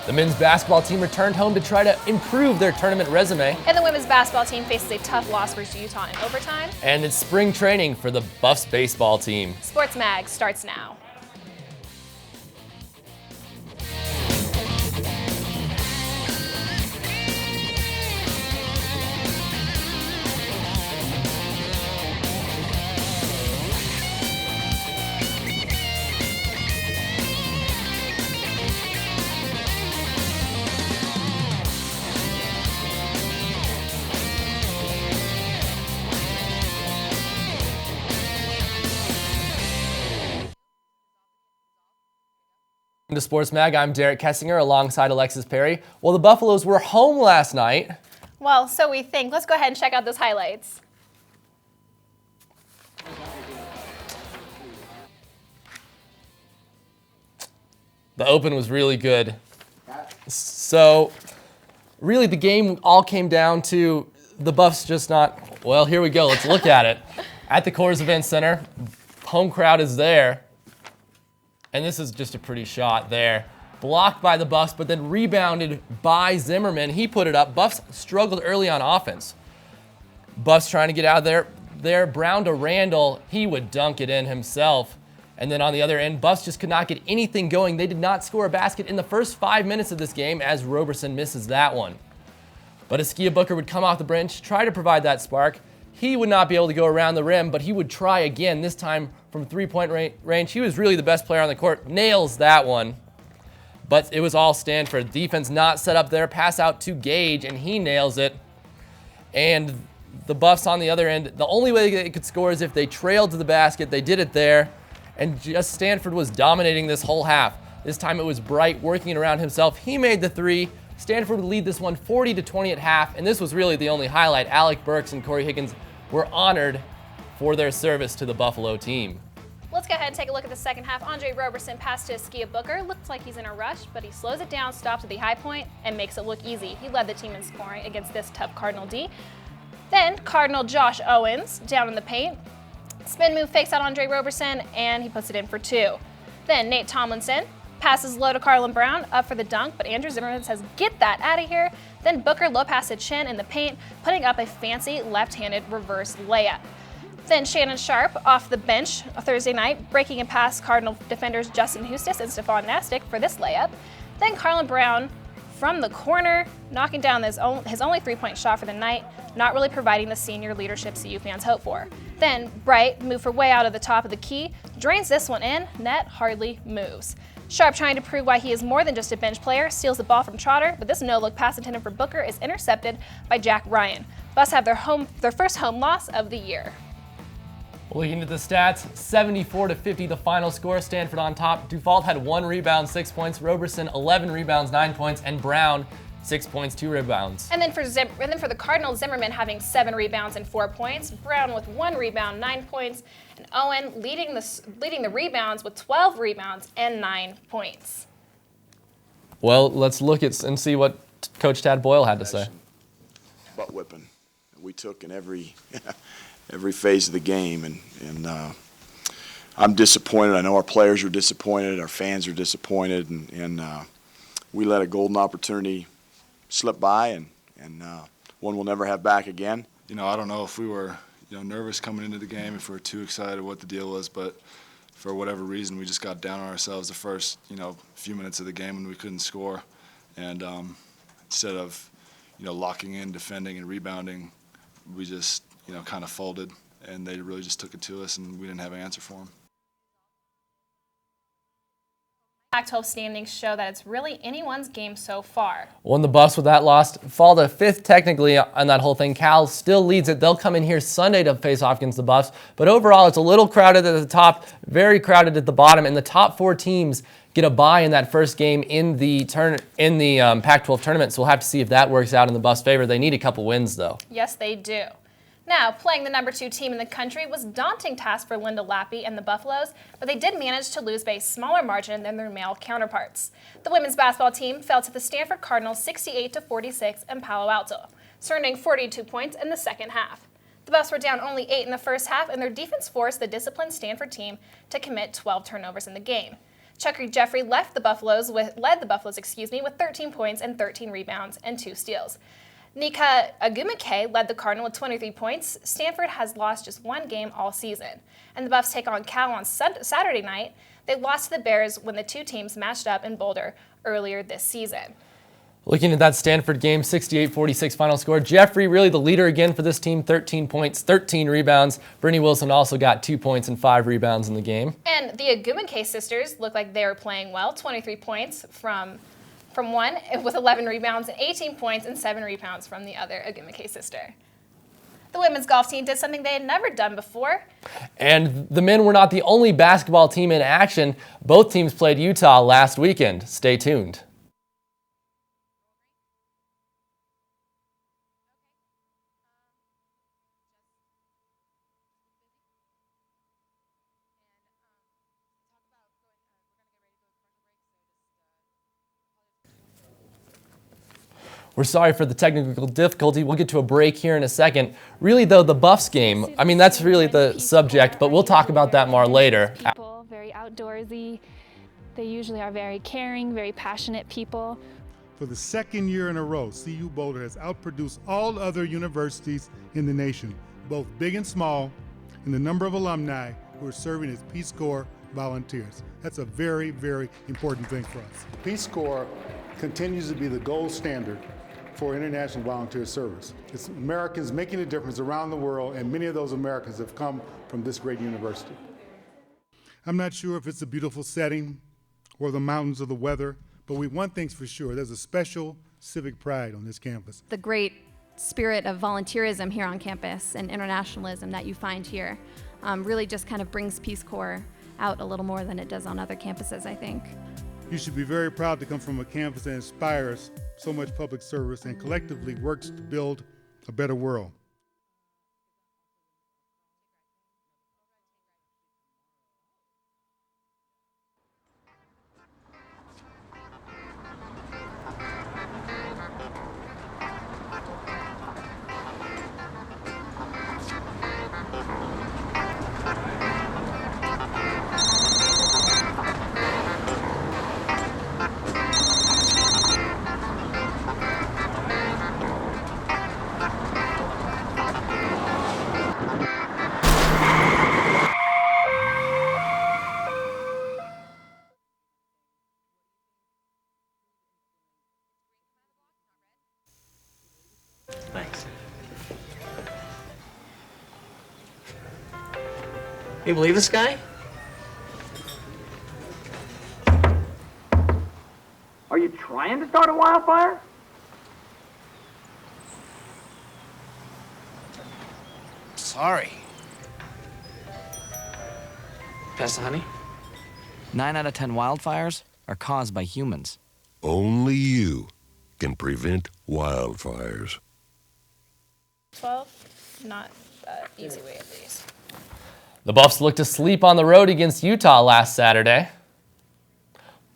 The men's basketball team returned home to try to improve their tournament resume. And the women's basketball team faces a tough loss versus Utah in overtime. And it's spring training for the Buffs baseball team. Sports Mag starts now. To Sports Mag, I'm Derek Kessinger alongside Alexis Perry. Well, the Buffaloes were home last night. Well, so we think. Let's go ahead and check out those highlights. The open was really good. So, really the game all came down to the Buffs just not, well, here we go. Let's look at it. At the Coors Event Center, home crowd is there. And this is just a pretty shot there. Blocked by the Buffs, but then rebounded by Zimmerman. He put it up. Buffs struggled early on offense. Buffs trying to get out of there. Brown to Randall. He would dunk it in himself. And then on the other end, Buffs just could not get anything going. They did not score a basket in the first 5 minutes of this game as Roberson misses that one. But Askia Booker would come off the bench, try to provide that spark. He would not be able to go around the rim, but he would try again, this time from three-point range. He was really the best player on the court. Nails that one. But it was all Stanford. Defense not set up there. Pass out to Gage, and he nails it. And the Buffs on the other end, the only way they could score is if they trailed to the basket. They did it there. And just Stanford was dominating this whole half. This time it was Bright working it around himself. He made the three. Stanford would lead this one 40-20 at half, and this was really the only highlight. Alec Burks and Corey Higgins were honored for their service to the Buffalo team. Let's go ahead and take a look at the second half. Andre Roberson passed to Askia Booker. Looks like he's in a rush, but he slows it down, stops at the high point, and makes it look easy. He led the team in scoring against this tough Cardinal D. Then Cardinal Josh Owens down in the paint. Spin move fakes out Andre Roberson, and he puts it in for two. Then Nate Tomlinson passes low to Carlin Brown, up for the dunk, but Andrew Zimmerman says, get that out of here. Then Booker low pass to Chin in the paint, putting up a fancy left-handed reverse layup. Then Shannon Sharp off the bench Thursday night, breaking and past Cardinal defenders Justin Hustis and Stephon Nastic for this layup. Then Carlin Brown from the corner, knocking down his only three-point shot for the night, not really providing the senior leadership CU fans hope for. Then Bright moved for way out of the top of the key, drains this one in, net hardly moves. Sharp trying to prove why he is more than just a bench player, steals the ball from Trotter, but this no-look pass intended for Booker is intercepted by Jack Ryan. Buffs have their first home loss of the year. Looking at the stats, 74-50 the final score. Stanford on top. Dufault had 1 rebound, 6 points. Roberson 11 rebounds, 9 points, and Brown 6 points, 2 rebounds. And then for the Cardinals, Zimmerman having 7 rebounds and 4 points. Brown with 1 rebound, 9 points, and Owen leading the rebounds with 12 rebounds and 9 points. Well, let's look at and see what Coach Tad Boyle had to say. Butt whipping we took in every phase of the game, and I'm disappointed. I know our players are disappointed, our fans are disappointed, and we let a golden opportunity slip by, and one we'll never have back again. You know, I don't know if we were nervous coming into the game, if we were too excited what the deal was, but for whatever reason we just got down on ourselves the first few minutes of the game when we couldn't score, and instead of locking in, defending, and rebounding, we just kind of folded, and they really just took it to us, and we didn't have an answer for them. Pac-12 standings show that it's really anyone's game so far. Won the Buffs with that loss, fall to 5th technically on that whole thing. Cal still leads it. They'll come in here Sunday to face off against the Buffs, but overall it's a little crowded at the top, very crowded at the bottom, and the top 4 teams get a bye in that first game in the Pac-12 tournament, so we'll have to see if that works out in the Buffs' favor. They need a couple wins, though. Yes, they do. Now, playing the number 2 team in the country was a daunting task for Linda Lappy and the Buffaloes, but they did manage to lose by a smaller margin than their male counterparts. The women's basketball team fell to the Stanford Cardinals 68-46 in Palo Alto, surrendering 42 points in the second half. The Buffs were down only 8 in the first half, and their defense forced the disciplined Stanford team to commit 12 turnovers in the game. Chucky Jeffrey led the Buffaloes, with 13 points and 13 rebounds and 2 steals. Nika Agumike led the Cardinal with 23 points. Stanford has lost just one game all season. And the Buffs take on Cal on Saturday night. They lost to the Bears when the two teams matched up in Boulder earlier this season. Looking at that Stanford game, 68-46 final score. Jeffrey really the leader again for this team, 13 points, 13 rebounds. Brittany Wilson also got 2 points and 5 rebounds in the game. And the Agumike sisters look like they were playing well, 23 points from one with 11 rebounds and 18 points and 7 rebounds from the other Agumike sister. The women's golf team did something they had never done before. And the men were not the only basketball team in action. Both teams played Utah last weekend. Stay tuned. We're sorry for the technical difficulty. We'll get to a break here in a second. Really, though, the Buffs game, I mean, that's really the subject, but we'll talk about that more later. People, very outdoorsy. They usually are very caring, very passionate people. For the second year in a row, CU Boulder has outproduced all other universities in the nation, both big and small, in the number of alumni who are serving as Peace Corps volunteers. That's a very, very important thing for us. Peace Corps continues to be the gold standard for international volunteer service. It's Americans making a difference around the world, and many of those Americans have come from this great university. I'm not sure if it's a beautiful setting or the mountains or the weather, but one thing's for sure, there's a special civic pride on this campus. The great spirit of volunteerism here on campus and internationalism that you find here really just kind of brings Peace Corps out a little more than it does on other campuses, I think. You should be very proud to come from a campus that inspires so much public service and collectively works to build a better world. Thanks. You believe this guy? Are you trying to start a wildfire? Sorry. Pass the honey? 9 out of 10 wildfires are caused by humans. Only you can prevent wildfires. 12, not an easy way of these. The Buffs looked to sleep on the road against Utah last Saturday.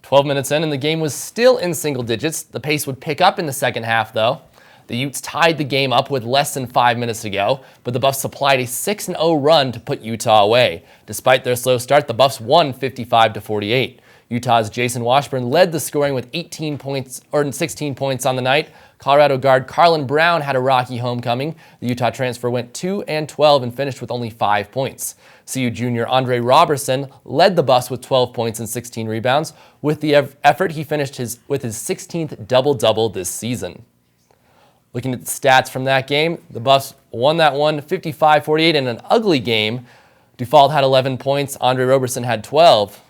12 minutes in, and the game was still in single digits. The pace would pick up in the second half, though. The Utes tied the game up with less than 5 minutes to go, but the Buffs supplied a 6-0 run to put Utah away. Despite their slow start, the Buffs won 55-48. Utah's Jason Washburn led the scoring with 16 points on the night. Colorado guard Carlin Brown had a rocky homecoming. The Utah transfer went 2-12 and finished with only 5 points. CU junior Andre Robertson led the Buffs with 12 points and 16 rebounds. With the effort, he finished with his 16th double-double this season. Looking at the stats from that game, the Buffs won that one 55-48 in an ugly game. Dufault had 11 points, Andre Robertson had 12.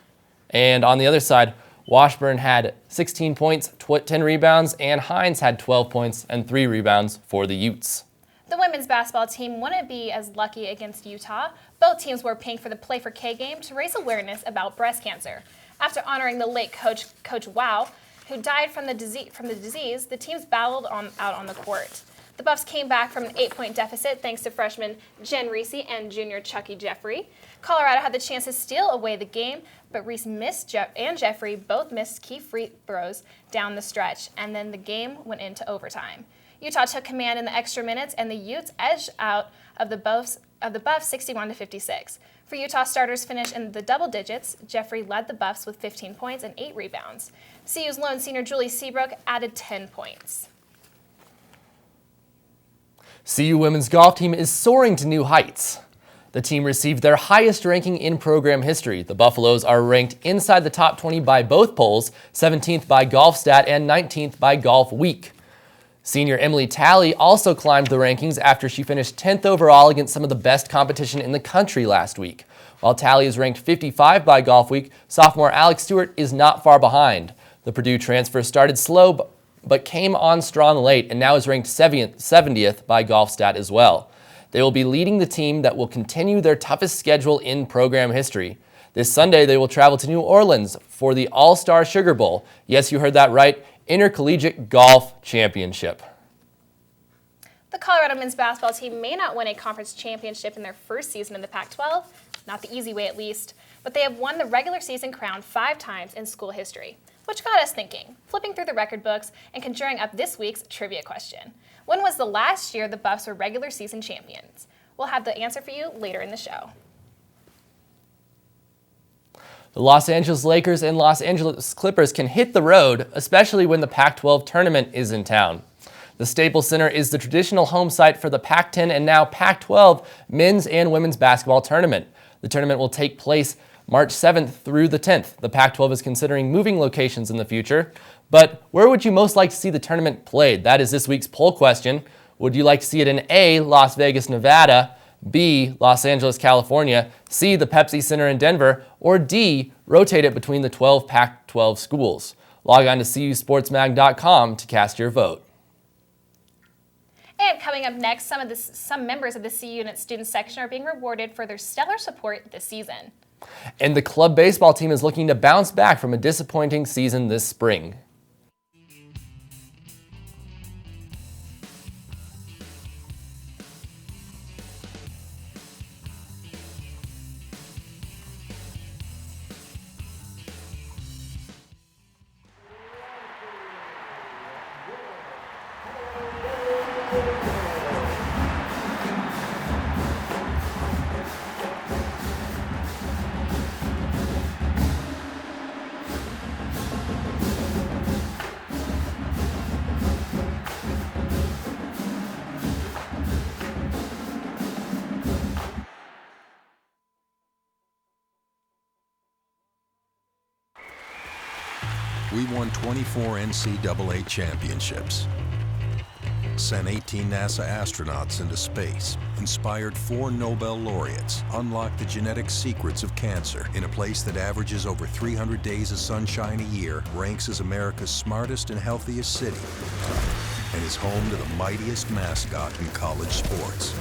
And on the other side, Washburn had 16 points, 10 rebounds, and Hines had 12 points and 3 rebounds for the Utes. The women's basketball team wouldn't be as lucky against Utah. Both teams wore pink for the Play for K game to raise awareness about breast cancer. After honoring the late Coach Wow, who died from the disease, the teams battled out on the court. The Buffs came back from an 8-point deficit thanks to freshmen Jen Reese and junior Chucky Jeffrey. Colorado had the chance to steal away the game, but Reese and Jeffrey both missed key free throws down the stretch, and then the game went into overtime. Utah took command in the extra minutes, and the Utes edged out of the Buffs the Buffs 61-56. For Utah, starters finished in the double digits. Jeffrey led the Buffs with 15 points and 8 rebounds. CU's lone senior Julie Seabrook added 10 points. CU women's golf team is soaring to new heights. The team received their highest ranking in program history. The Buffaloes are ranked inside the top 20 by both polls, 17th by GolfStat and 19th by Golf Week. Senior Emily Talley also climbed the rankings after she finished 10th overall against some of the best competition in the country last week. While Talley is ranked 55 by Golf Week, sophomore Alex Stewart is not far behind. The Purdue transfer started slow but came on strong late and now is ranked 70th by GolfStat as well. They will be leading the team that will continue their toughest schedule in program history. This Sunday, they will travel to New Orleans for the All-Star Sugar Bowl. Yes, you heard that right, Intercollegiate Golf Championship. The Colorado men's basketball team may not win a conference championship in their first season in the Pac-12, not the easy way at least, but they have won the regular season crown 5 times in school history, which got us thinking, flipping through the record books and conjuring up this week's trivia question. When was the last year the Buffs were regular season champions? We'll have the answer for you later in the show. The Los Angeles Lakers and Los Angeles Clippers can hit the road, especially when the Pac-12 tournament is in town. The Staples Center is the traditional home site for the Pac-10 and now Pac-12 men's and women's basketball tournament. The tournament will take place March 7th through the 10th. The Pac-12 is considering moving locations in the future. But where would you most like to see the tournament played? That is this week's poll question. Would you like to see it in A, Las Vegas, Nevada, B, Los Angeles, California, C, the Pepsi Center in Denver, or D, rotate it between the 12 Pac-12 schools? Log on to cusportsmag.com to cast your vote. And coming up next, some members of the CU Unit student section are being rewarded for their stellar support this season. And the club baseball team is looking to bounce back from a disappointing season this spring. We won 24 NCAA championships, sent 18 NASA astronauts into space, inspired 4 Nobel laureates, unlocked the genetic secrets of cancer in a place that averages over 300 days of sunshine a year, ranks as America's smartest and healthiest city, and is home to the mightiest mascot in college sports.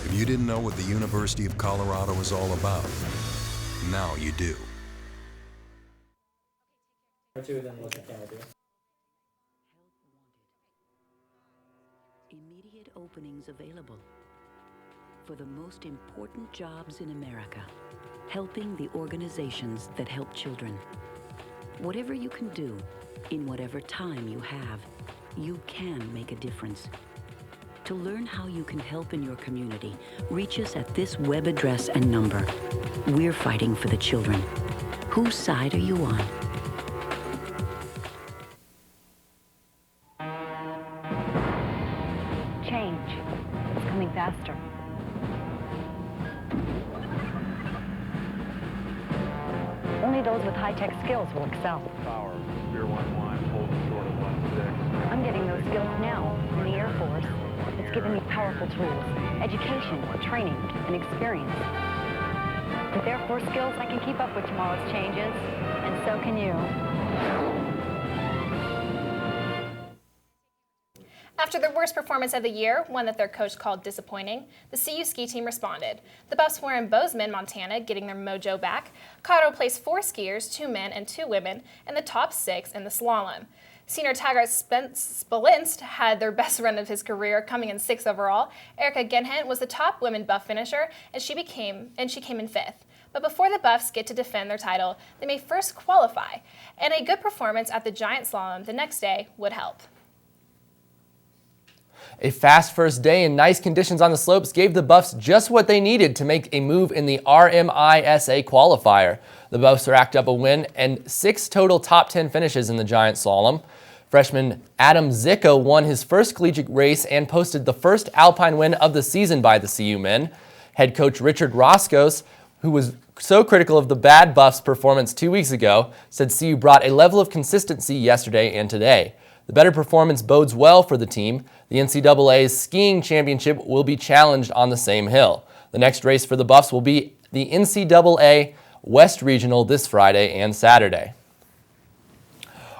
If you didn't know what the University of Colorado is all about, now you do. Immediate openings available for the most important jobs in America, helping the organizations that help children. Whatever you can do, in whatever time you have, you can make a difference. To learn how you can help in your community, reach us at this web address and number. We're fighting for the children. Whose side are you on? Change. It's coming faster. Only those with high-tech skills will excel. Power, beer 1-1, holding short of 1-6. I'm getting those skills now in the Air Force. It's given me powerful tools, education, training, and experience. With Air Force skills, I can keep up with tomorrow's changes, and so can you. After their worst performance of the year, one that their coach called disappointing, the CU ski team responded. The Buffs were in Bozeman, Montana, getting their mojo back. Colorado placed 4 skiers, 2 men and 2 women, in the top 6 in the slalom. Senior Taggart Spolinst had their best run of his career, coming in 6th overall. Erica Genhent was the top women Buff finisher, and she came in 5th. But before the Buffs get to defend their title, they may first qualify, and a good performance at the giant slalom the next day would help. A fast first day and nice conditions on the slopes gave the Buffs just what they needed to make a move in the RMISA qualifier. The Buffs racked up a win and 6 total top 10 finishes in the giant slalom. Freshman Adam Zicko won his first collegiate race and posted the first Alpine win of the season by the CU men. Head coach Richard Roscos, who was so critical of the bad Buffs' performance 2 weeks ago, said CU brought a level of consistency yesterday and today. The better performance bodes well for the team. The NCAA's skiing championship will be challenged on the same hill. The next race for the Buffs will be the NCAA West Regional this Friday and Saturday.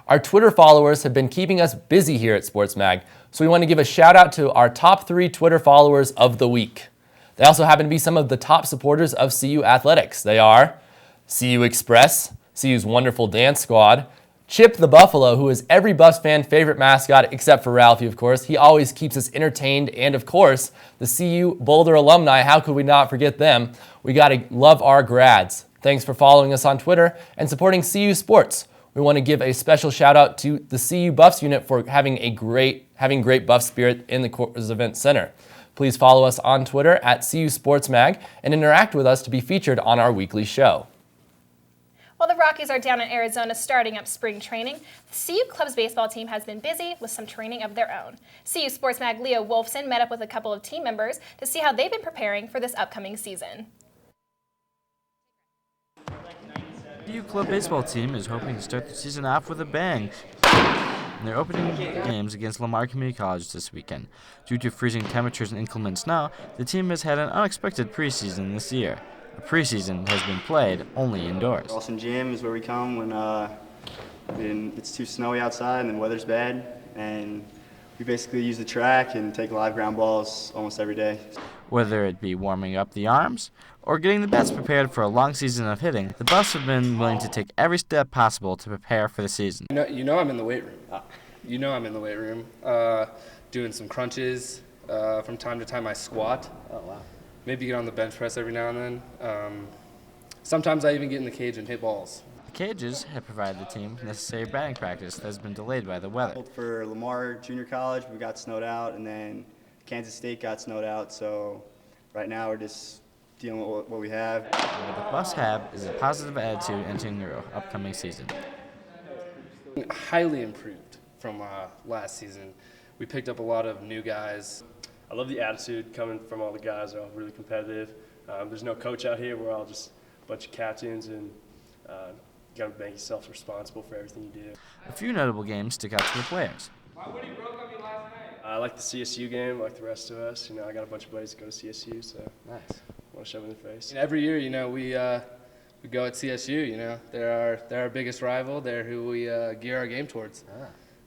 Our Twitter followers have been keeping us busy here at SportsMag, so we want to give a shout out to our top 3 Twitter followers of the week. They also happen to be some of the top supporters of CU Athletics. They are CU Express, CU's wonderful dance squad, Chip the Buffalo, who is every Buffs fan favorite mascot except for Ralphie, of course. He always keeps us entertained, and of course, the CU Boulder alumni. How could we not forget them? We gotta love our grads. Thanks for following us on Twitter and supporting CU Sports. We want to give a special shout out to the CU Buffs unit for having great Buff spirit in the Coors Event Center. Please follow us on Twitter at CU SportsMag and interact with us to be featured on our weekly show. While the Rockies are down in Arizona starting up spring training, the CU Club's baseball team has been busy with some training of their own. CU SportsMag Leo Wolfson met up with a couple of team members to see how they've been preparing for this upcoming season. The CU Club baseball team is hoping to start the season off with a bang in their opening games against Lamar Community College this weekend. Due to freezing temperatures and inclement snow, the team has had an unexpected preseason this year. The preseason has been played only indoors. Dawson Gym is where we come when it's too snowy outside and the weather's bad, and we basically use the track and take live ground balls almost every day. Whether it be warming up the arms or getting the bats prepared for a long season of hitting, the Buffs have been willing to take every step possible to prepare for the season. You know I'm in the weight room. You know I'm in the weight room, doing some crunches. From time to time I squat. Oh, wow. Maybe get on the bench press every now and then. Sometimes I even get in the cage and hit balls. The cages have provided the team necessary batting practice that has been delayed by the weather. For Lamar Junior College, we got snowed out, and then Kansas State got snowed out, so right now we're just dealing with what we have. What the Buffs have is a positive attitude entering their upcoming season. Highly improved from last season. We picked up a lot of new guys. I love the attitude coming from all the guys. They're all really competitive. There's no coach out here. We're all just a bunch of captains, and you got to make yourself responsible for everything you do. A few notable games stick out to the players. I like the CSU game, like the rest of us. You know, I got a bunch of buddies that go to CSU, so nice. I want to shove it in their face. And every year, you know, we go at CSU. You know, they're our biggest rival. They're who we gear our game towards.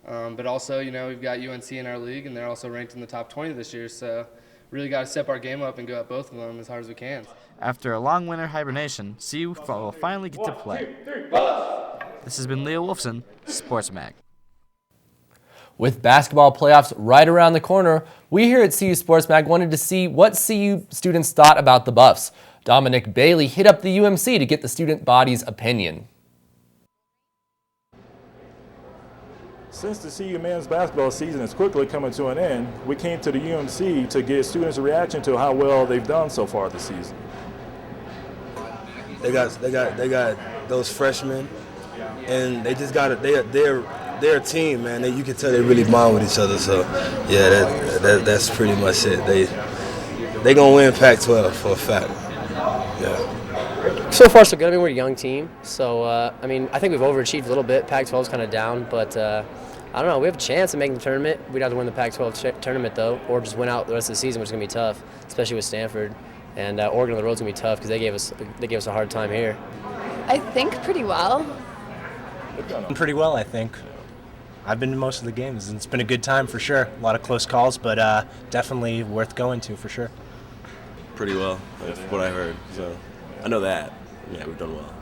But also, you know, we've got UNC in our league, and they're also ranked in the top 20 this year. So, really got to step our game up and go at both of them as hard as we can. After a long winter hibernation, CU will finally get to play. This has been Leo Wolfson, SportsMag. With basketball playoffs right around the corner, we here at CU SportsMag wanted to see what CU students thought about the Buffs. Dominic Bailey hit up the UMC to get the student body's opinion. Since the CU men's basketball season is quickly coming to an end, we came to the UMC to get students' reaction to how well they've done so far this season. They got those freshmen, and they just got they're a team, man. You can tell they really bond with each other. So, yeah, that's pretty much it. They gonna win Pac-12 for a fact. Yeah. So far, so good. I mean, we're a young team, so I mean, I think we've overachieved a little bit. Pac-12's kind of down, but I don't know. We have a chance of making the tournament. We'd have to win the Pac-12 tournament though, or just win out the rest of the season, which is gonna be tough, especially with Stanford. And Oregon on the road's gonna be tough because they gave us a hard time here. I think pretty well. Pretty well, I think. I've been to most of the games, and it's been a good time for sure. A lot of close calls, but definitely worth going to for sure. Pretty well, that's what I heard. So I know that. Yeah, we've done well.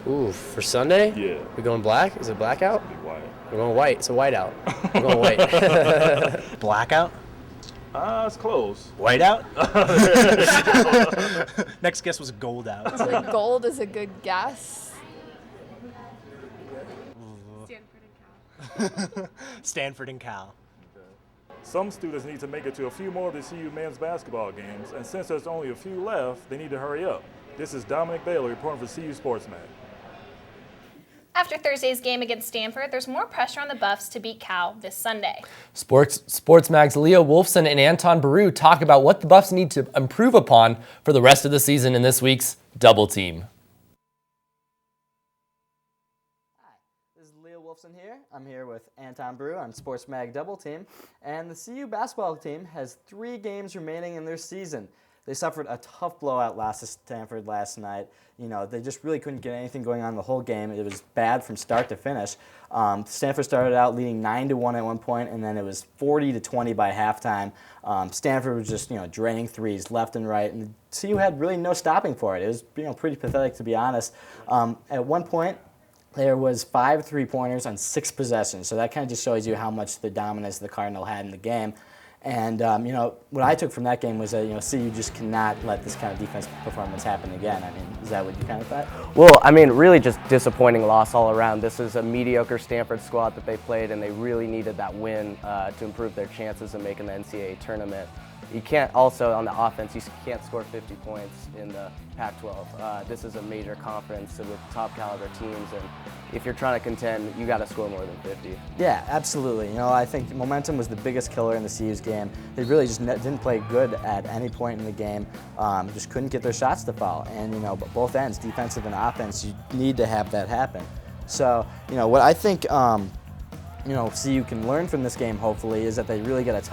Ooh, for Sunday? Yeah. We going black? Is it blackout? White. We're going white. It's a whiteout. We're going white. Blackout? It's close. Whiteout? Next guess was gold out. So gold is a good guess. Stanford and Cal. Some students need to make it to a few more of the CU men's basketball games, and since there's only a few left, they need to hurry up. This is Dominic Bailey reporting for CU Sports Mag. After Thursday's game against Stanford, there's more pressure on the Buffs to beat Cal this Sunday. Sports Mag's Leah Wolfson and Anton Baru talk about what the Buffs need to improve upon for the rest of the season in this week's Double Team. This is Leah Wolfson here. I'm here with Anton Baru on Sports Mag Double Team, and the CU basketball team has 3 games remaining in their season. They suffered a tough blowout loss to Stanford last night. You know, they just really couldn't get anything going on the whole game. It was bad from start to finish. Stanford started out leading 9-1 at one point, and then it was 40-20 by halftime. Stanford was just, draining threes left and right, and CU had really no stopping for it. It was, pretty pathetic, to be honest. At one point, there was 5 3-pointers on 6 possessions, so that kind of just shows you how much the dominance the Cardinal had in the game. And, what I took from that game was that, CU just cannot let this kind of defense performance happen again. I mean, is that what you kind of thought? Well, I mean, really just disappointing loss all around. This is a mediocre Stanford squad that they played, and they really needed that win to improve their chances of making the NCAA tournament. You can't also, on the offense, you can't score 50 points in the Pac-12. This is a major conference with top caliber teams, and if you're trying to contend, you got to score more than 50. Yeah, absolutely. I think momentum was the biggest killer in the CU's game. They really just didn't play good at any point in the game. Just couldn't get their shots to fall. And both ends, defensive and offense, you need to have that happen. So what I think CU can learn from this game, hopefully, is that they really got to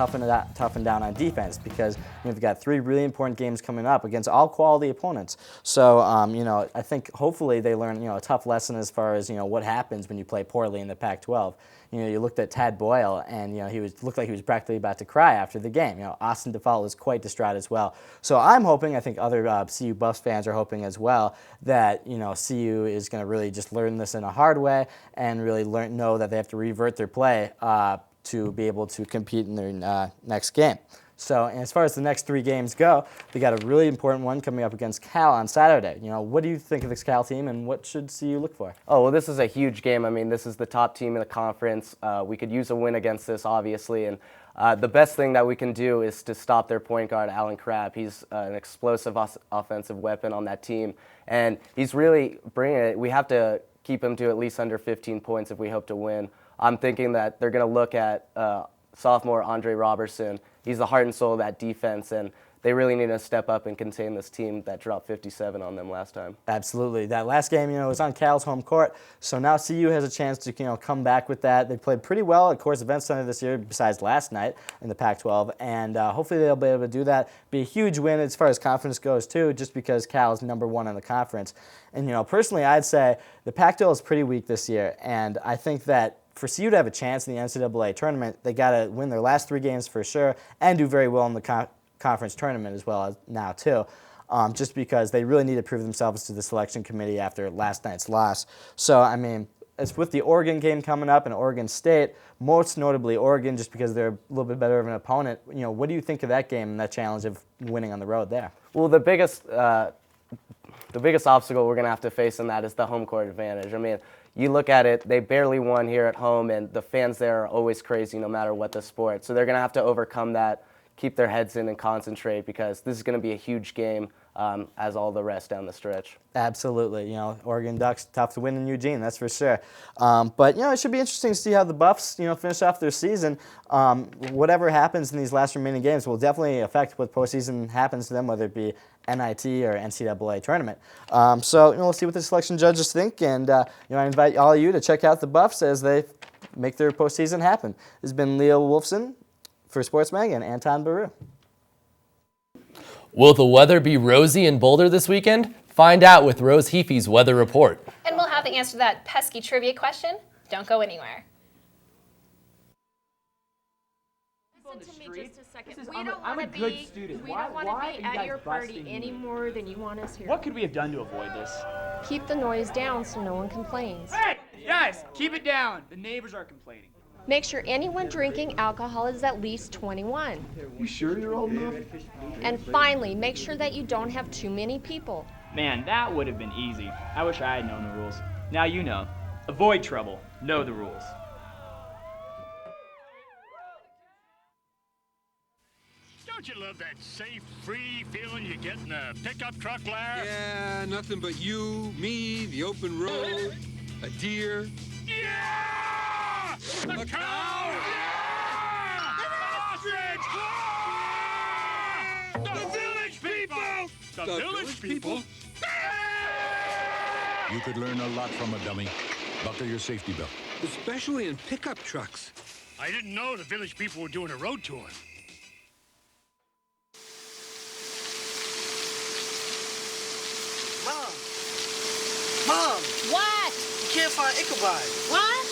toughen down on defense, because they've got 3 really important games coming up against all quality opponents. So, I think hopefully they learn, a tough lesson as far as, what happens when you play poorly in the Pac-12. You looked at Tad Boyle, and looked like he was practically about to cry after the game. Austin Default was quite distraught as well. So I'm hoping, I think other CU Buffs fans are hoping as well, that CU is going to really just learn this in a hard way and really know that they have to revert their play to be able to compete in their next game. So, and as far as the next 3 games go, they got a really important one coming up against Cal on Saturday. What do you think of this Cal team, and what should CU look for? Oh, well, this is a huge game. I mean, this is the top team in the conference. We could use a win against this, obviously, and the best thing that we can do is to stop their point guard, Alan Crabb. He's an explosive offensive weapon on that team, and he's really bringing it. We have to keep him to at least under 15 points if we hope to win. I'm thinking that they're going to look at sophomore Andre Robertson. He's the heart and soul of that defense, and they really need to step up and contain this team that dropped 57 on them last time. Absolutely. That last game, was on Cal's home court, so now CU has a chance to, come back with that. They played pretty well at Coors Event Center this year, besides last night in the Pac-12, and hopefully they'll be able to do that. Be a huge win as far as confidence goes, too, just because Cal is #1 in the conference. And, personally, I'd say the Pac-12 is pretty weak this year, and I think that for CU to have a chance in the NCAA tournament, they got to win their last 3 games for sure and do very well in the conference tournament as well as now too, just because they really need to prove themselves to the selection committee after last night's loss. So, I mean, it's with the Oregon game coming up and Oregon State, most notably Oregon, just because they're a little bit better of an opponent. What do you think of that game and that challenge of winning on the road there? Well, the biggest obstacle we're going to have to face in that is the home court advantage. I mean, you look at it, they barely won here at home, and the fans there are always crazy no matter what the sport. So they're going to have to overcome that, keep their heads in and concentrate, because this is going to be a huge game as all the rest down the stretch. Absolutely. Oregon Ducks, tough to win in Eugene, that's for sure. But, it should be interesting to see how the Buffs, finish off their season. Whatever happens in these last remaining games will definitely affect what postseason happens to them, whether it be NIT or NCAA tournament. So, we'll see what the selection judges think, and, I invite all of you to check out the Buffs as they make their postseason happen. This has been Leo Wolfson for Sports Mag and Anton Baru. Will the weather be rosy in Boulder this weekend? Find out with Rose Heafy's weather report. And we'll have the answer to that pesky trivia question. Don't go anywhere. Listen to me just a second. We don't want to be at your party any more than you want us here. What could we have done to avoid this? Keep the noise down so no one complains. Hey, guys, keep it down. The neighbors are complaining. Make sure anyone drinking alcohol is at least 21. You sure you're old enough? And finally, make sure that you don't have too many people. Man, that would have been easy. I wish I had known the rules. Now you know. Avoid trouble. Know the rules. Don't you love that safe, free feeling you get in a pickup truck, Larry? Yeah, nothing but you, me, the open road, a deer. Yeah! A cow! Yeah! An ostrich! The village people! The village people! You could learn a lot from a dummy. Buckle your safety belt. Especially in pickup trucks. I didn't know the village people were doing a road tour. Mom! What? You can't find Ichabod. What?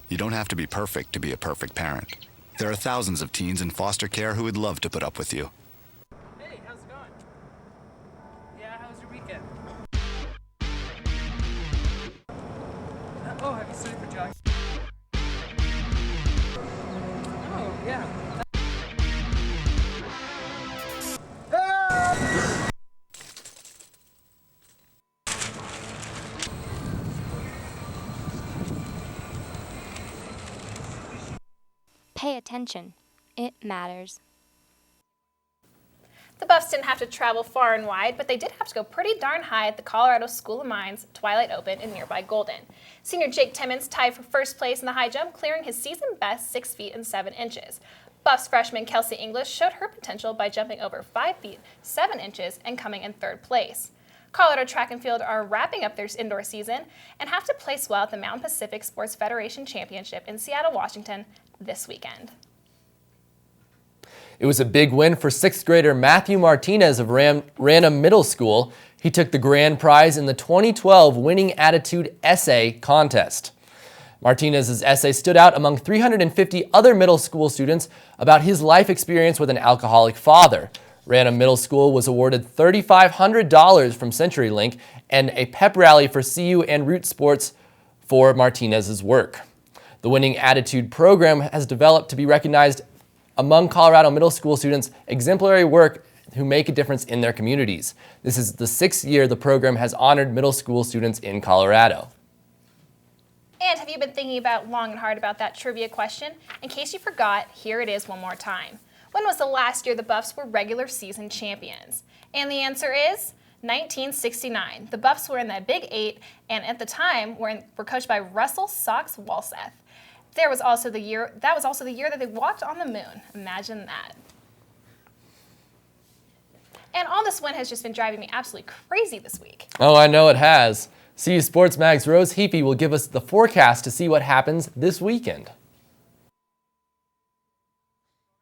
You don't have to be perfect to be a perfect parent. There are thousands of teens in foster care who would love to put up with you. Hey, how's it going? Yeah, how was your weekend? Oh, have you studied for jogging? Oh, yeah. Pay attention. It matters. The Buffs didn't have to travel far and wide, but they did have to go pretty darn high at the Colorado School of Mines Twilight Open in nearby Golden. Senior Jake Timmons tied for first place in the high jump, clearing his season best 6 feet and 7 inches. Buffs freshman Kelsey English showed her potential by jumping over 5 feet 7 inches and coming in third place. Colorado Track and Field are wrapping up their indoor season and have to place well at the Mountain Pacific Sports Federation Championship in Seattle, Washington this weekend. It was a big win for 6th grader Matthew Martinez of Random Middle School. He took the grand prize in the 2012 Winning Attitude Essay Contest. Martinez's essay stood out among 350 other middle school students about his life experience with an alcoholic father. Random Middle School was awarded $3,500 from CenturyLink and a pep rally for CU and Root Sports for Martinez's work. The Winning Attitude program has developed to be recognized among Colorado middle school students' exemplary work who make a difference in their communities. This is the 6th year the program has honored middle school students in Colorado. And have you been thinking about long and hard about that trivia question? In case you forgot, here it is one more time. When was the last year the Buffs were regular season champions? And the answer is 1969. The Buffs were in that Big 8, and at the time were coached by Russell Sox Walseth. That was also the year that they walked on the moon. Imagine that. And all this win has just been driving me absolutely crazy this week. Oh, I know it has. CU Sports Mag's Rose Heapy will give us the forecast to see what happens this weekend.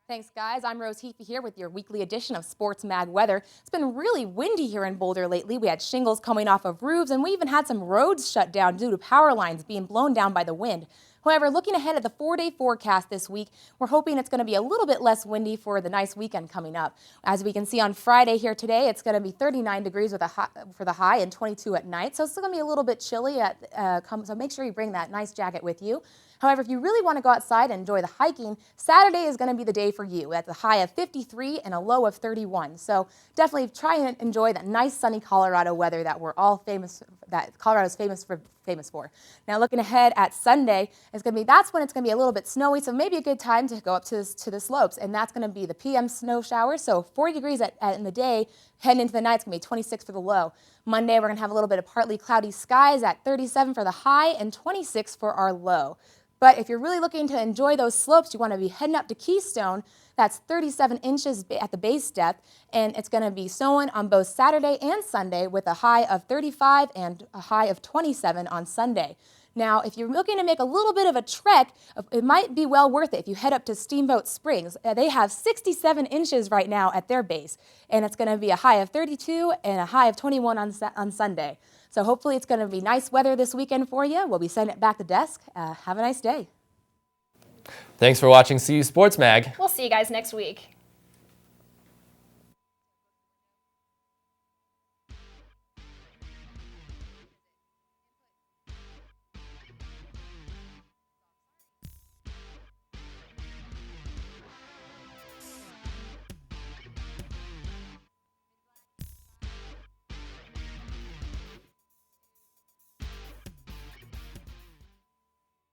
Thanks, guys. I'm Rose Heapy here with your weekly edition of Sports Mag Weather. It's been really windy here in Boulder lately. We had shingles coming off of roofs, and we even had some roads shut down due to power lines being blown down by the wind. However, looking ahead at the 4-day forecast this week, we're hoping it's going to be a little bit less windy for the nice weekend coming up. As we can see on Friday here today, it's going to be 39 degrees for the high and 22 at night. So it's still going to be a little bit chilly, so make sure you bring that nice jacket with you. However, if you really want to go outside and enjoy the hiking, Saturday is going to be the day for you at the high of 53 and a low of 31. So definitely try and enjoy that nice sunny Colorado weather that we're all that Colorado's famous for. Now looking ahead at Sunday, that's when it's going to be a little bit snowy, so maybe a good time to go up to the slopes, and that's going to be the PM snow showers. So 40 degrees in the day, heading into the night, it's going to be 26 for the low. Monday, we're going to have a little bit of partly cloudy skies at 37 for the high and 26 for our low. But if you're really looking to enjoy those slopes, you want to be heading up to Keystone. That's 37 inches at the base depth, and it's going to be snowing on both Saturday and Sunday with a high of 35 and a high of 27 on Sunday. Now, if you're looking to make a little bit of a trek, it might be well worth it if you head up to Steamboat Springs. They have 67 inches right now at their base, and it's going to be a high of 32 and a high of 21 on Sunday. So hopefully it's going to be nice weather this weekend for you. We'll be sending it back to desk. Have a nice day. Thanks for watching CU Sports Mag. We'll see you guys next week.